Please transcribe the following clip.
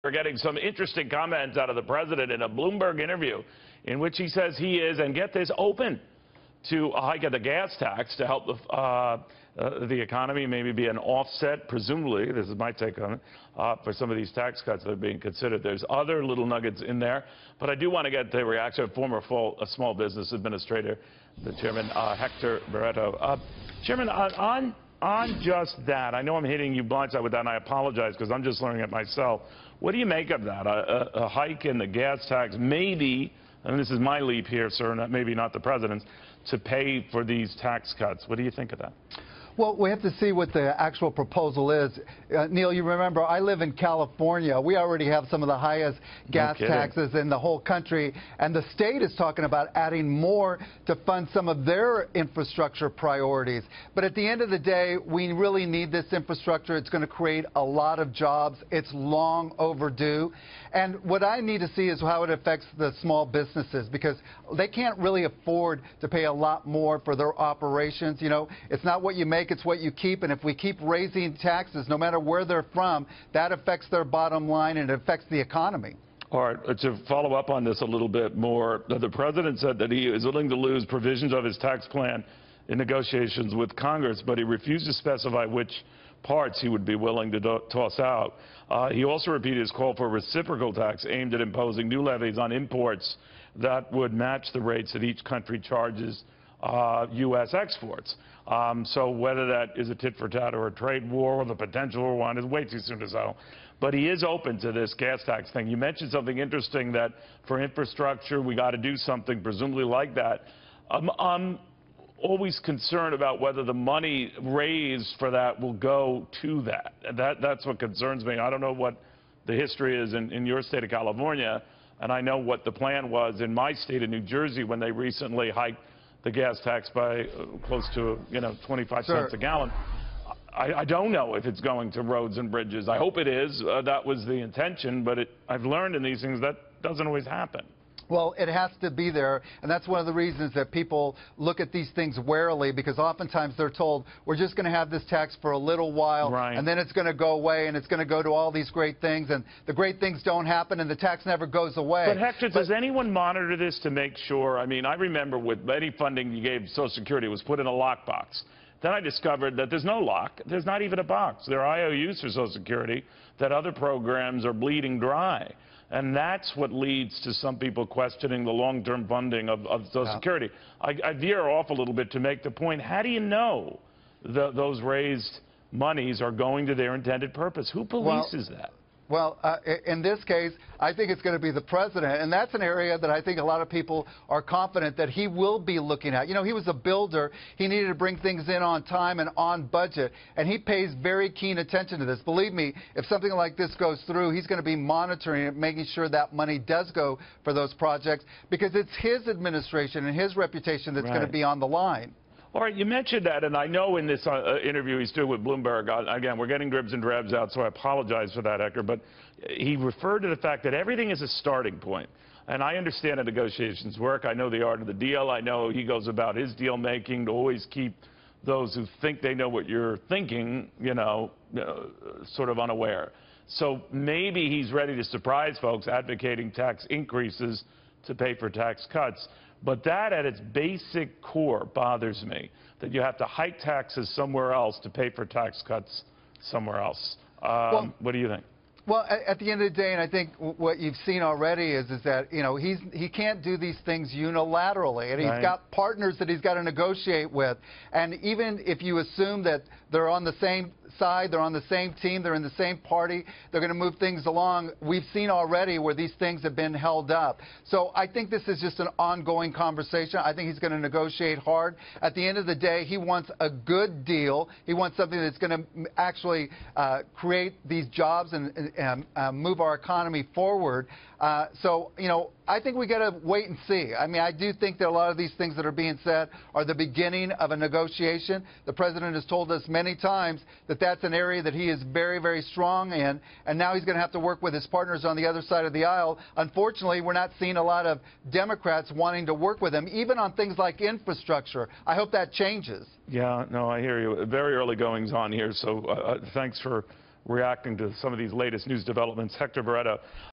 We're getting some interesting comments out of the president in a Bloomberg interview in which he says he is, and get this, open to a hike of the gas tax to help the economy, maybe be an offset, presumably, this is my take on it, for some of these tax cuts that are being considered. There's other little nuggets in there, but I do want to get the reaction of former small business administrator, the chairman, Hector Barreto. Chairman, on just that, I know I'm hitting you blindside with that, and I apologize because I'm just learning it myself. What do you make of that? A hike in the gas tax, maybe, and this is my leap here, sir, maybe not the president's, to pay for these tax cuts. What do you think of that? Well, we have to see what the actual proposal is. Neil, you remember, I live in California. We already have some of the highest gas taxes in the whole country, and the state is talking about adding more to fund some of their infrastructure priorities. But at the end of the day, we really need this infrastructure. It's going to create a lot of jobs. It's long overdue. And what I need to see is how it affects the small businesses, because they can't really afford to pay a lot more for their operations. You know, it's not what you make, it's what you keep. And if we keep raising taxes, no matter where they're from, that affects their bottom line and it affects the economy. All right, to follow up on this a little bit more, the president said that he is willing to lose provisions of his tax plan in negotiations with Congress, but he refused to specify which parts he would be willing to toss out. He also repeated his call for a reciprocal tax aimed at imposing new levies on imports that would match the rates that each country charges U.S. exports. So whether that is a tit-for-tat or a trade war or the potential for one is way too soon to tell. But he is open to this gas tax thing. You mentioned something interesting, that for infrastructure we got to do something presumably like that. I'm always concerned about whether the money raised for that will go to that. That's what concerns me. I don't know what the history is in your state of California, and I know what the plan was in my state of New Jersey when they recently hiked the gas tax by close to 25 cents a gallon. I don't know if it's going to roads and bridges. I hope it is. That was the intention, but I've learned in these things that doesn't always happen. Well, it has to be there, and that's one of the reasons that people look at these things warily, because oftentimes they're told, we're just going to have this tax for a little while, and then it's going to go away, and it's going to go to all these great things, and the great things don't happen, and the tax never goes away. But, Hector, does anyone monitor this to make sure? I mean, I remember with any funding you gave Social Security, it was put in a lockbox. Then I discovered that there's no lock. There's not even a box. There are IOUs for Social Security that other programs are bleeding dry. And that's what leads to some people questioning the long-term funding of Social Security. I veer off a little bit to make the point, how do you know those raised monies are going to their intended purpose? Who polices that? Well, in this case, I think it's going to be the president, and that's an area that I think a lot of people are confident that he will be looking at. You know, he was a builder. He needed to bring things in on time and on budget, and he pays very keen attention to this. Believe me, if something like this goes through, he's going to be monitoring it, making sure that money does go for those projects, because it's his administration and his reputation that's going to be on the line. All right, you mentioned that, and I know in this interview he's doing with Bloomberg, again, we're getting dribs and drabs out, so I apologize for that, Hector, but he referred to the fact that everything is a starting point. And I understand how negotiations work. I know the art of the deal. I know he goes about his deal-making to always keep those who think they know what you're thinking, sort of unaware. So maybe he's ready to surprise folks advocating tax increases to pay for tax cuts. But that, at its basic core, bothers me, that you have to hike taxes somewhere else to pay for tax cuts somewhere else. What do you think? Well, at the end of the day, and I think what you've seen already is that, he can't do these things unilaterally, and he's got partners that he's got to negotiate with. And even if you assume that they're on the same side, they're on the same team, they're in the same party, they're going to move things along, we've seen already where these things have been held up. So I think this is just an ongoing conversation. I think he's going to negotiate hard. At the end of the day, he wants a good deal. He wants something that's going to actually create these jobs and move our economy forward. So, I think we got to wait and see. I mean, I do think that a lot of these things that are being said are the beginning of a negotiation. The president has told us many times that that's an area that he is very, very strong in, and now he's going to have to work with his partners on the other side of the aisle. Unfortunately, we're not seeing a lot of Democrats wanting to work with him, even on things like infrastructure. I hope that changes. Yeah, no, I hear you. Very early goings on here, so thanks for reacting to some of these latest news developments. Hector Barreto,